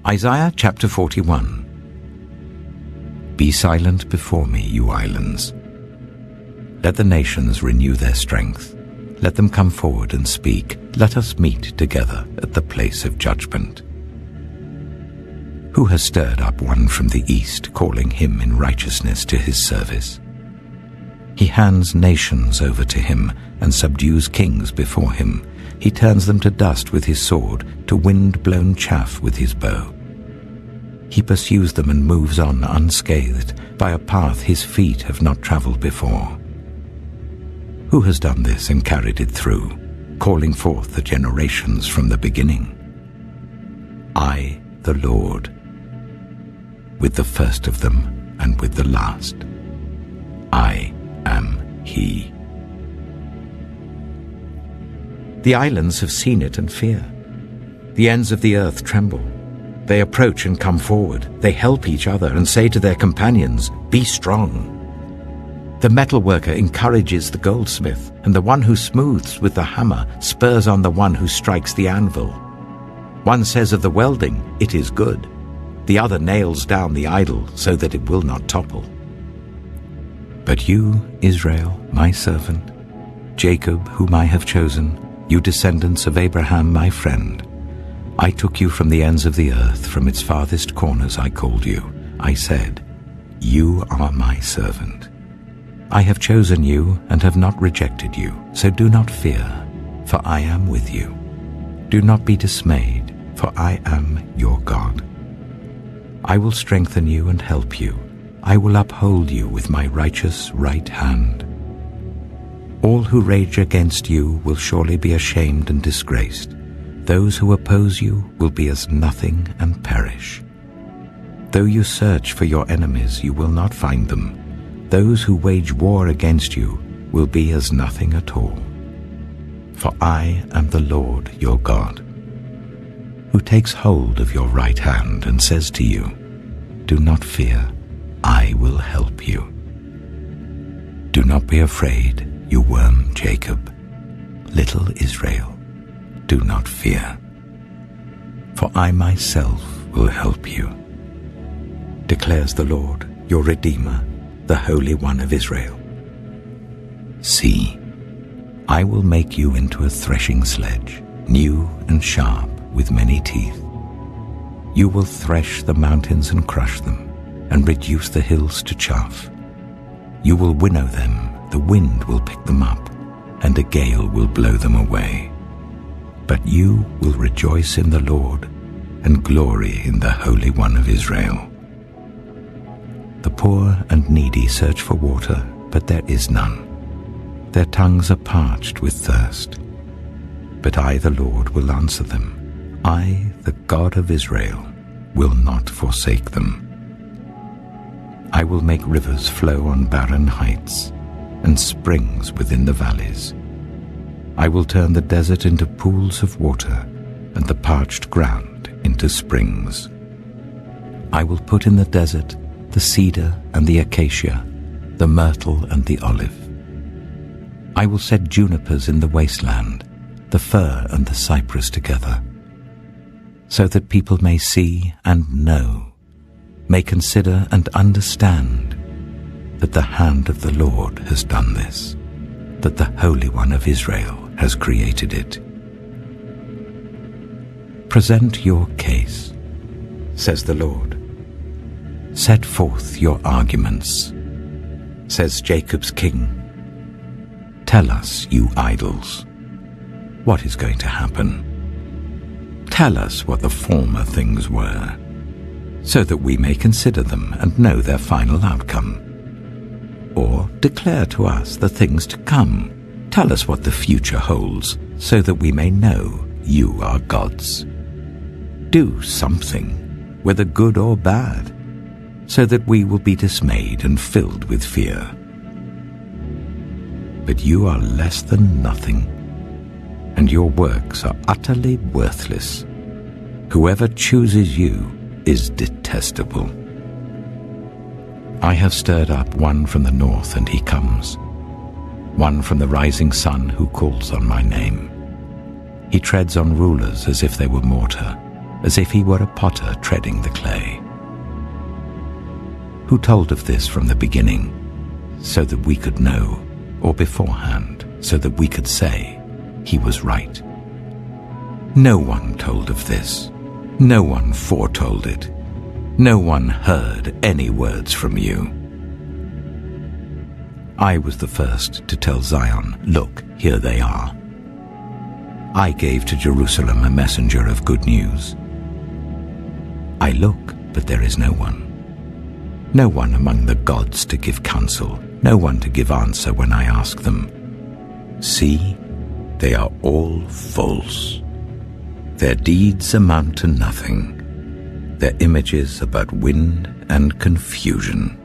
Isaiah chapter 41. Be silent before me, you islands. Let the nations renew their strength. Let them come forward and speak. Let us meet together at the place of judgment. Who has stirred up one from the east, calling him in righteousness to his service? He hands nations over to him and subdues kings before him. He turns them to dust with his sword, to wind-blown chaff with his bow. He pursues them and moves on unscathed, by a path his feet have not traveled before. Who has done this and carried it through, calling forth the generations from the beginning? I, the Lord, with the first of them and with the last. I am He. The islands have seen it and fear. The ends of the earth tremble. They approach and come forward. They help each other and say to their companions, "Be strong." The metalworker encourages the goldsmith, and the one who smooths with the hammer spurs on the one who strikes the anvil. One says of the welding, "It is good." The other nails down the idol so that it will not topple. But you, Israel, my servant, Jacob, whom I have chosen, you descendants of Abraham, my friend, I took you from the ends of the earth, from its farthest corners I called you. I said, "You are my servant." I have chosen you and have not rejected you, so do not fear, for I am with you. Do not be dismayed, for I am your God. I will strengthen you and help you. I will uphold you with my righteous right hand. All who rage against you will surely be ashamed and disgraced. Those who oppose you will be as nothing and perish. Though you search for your enemies, you will not find them. Those who wage war against you will be as nothing at all. For I am the Lord your God, who takes hold of your right hand and says to you, "Do not fear, I will help you." Do not be afraid, you worm Jacob. Little Israel, do not fear, for I myself will help you, declares the Lord, your Redeemer, the Holy One of Israel. See, I will make you into a threshing sledge, new and sharp, with many teeth. You will thresh the mountains and crush them, and reduce the hills to chaff. You will winnow them, the wind will pick them up, and a gale will blow them away. But you will rejoice in the Lord, and glory in the Holy One of Israel. The poor and needy search for water, but there is none. Their tongues are parched with thirst. But I, the Lord, will answer them. I, the God of Israel, will not forsake them. I will make rivers flow on barren heights, and springs within the valleys. I will turn the desert into pools of water, and the parched ground into springs. I will put in the desert the cedar and the acacia, the myrtle and the olive. I will set junipers in the wasteland, the fir and the cypress together, so that people may see and know, may consider and understand that the hand of the Lord has done this, that the Holy One of Israel has created it. Present your case, says the Lord. Set forth your arguments, says Jacob's King. Tell us, you idols, what is going to happen. Tell us what the former things were, so that we may consider them and know their final outcome. Or declare to us the things to come. Tell us what the future holds, so that we may know you are gods. Do something, whether good or bad, so that we will be dismayed and filled with fear. But you are less than nothing, and your works are utterly worthless. Whoever chooses you is detestable. I have stirred up one from the north, and he comes, one from the rising sun who calls on my name. He treads on rulers as if they were mortar, as if he were a potter treading the clay. Who told of this from the beginning, so that we could know, or beforehand, so that we could say, he was right? No one told of this. No one foretold it. No one heard any words from you. I was the first to tell Zion, look, here they are. I gave to Jerusalem a messenger of good news. I look, but there is no one. No one among the gods to give counsel, no one to give answer when I ask them. See, they are all false. Their deeds amount to nothing. Their images are but wind and confusion.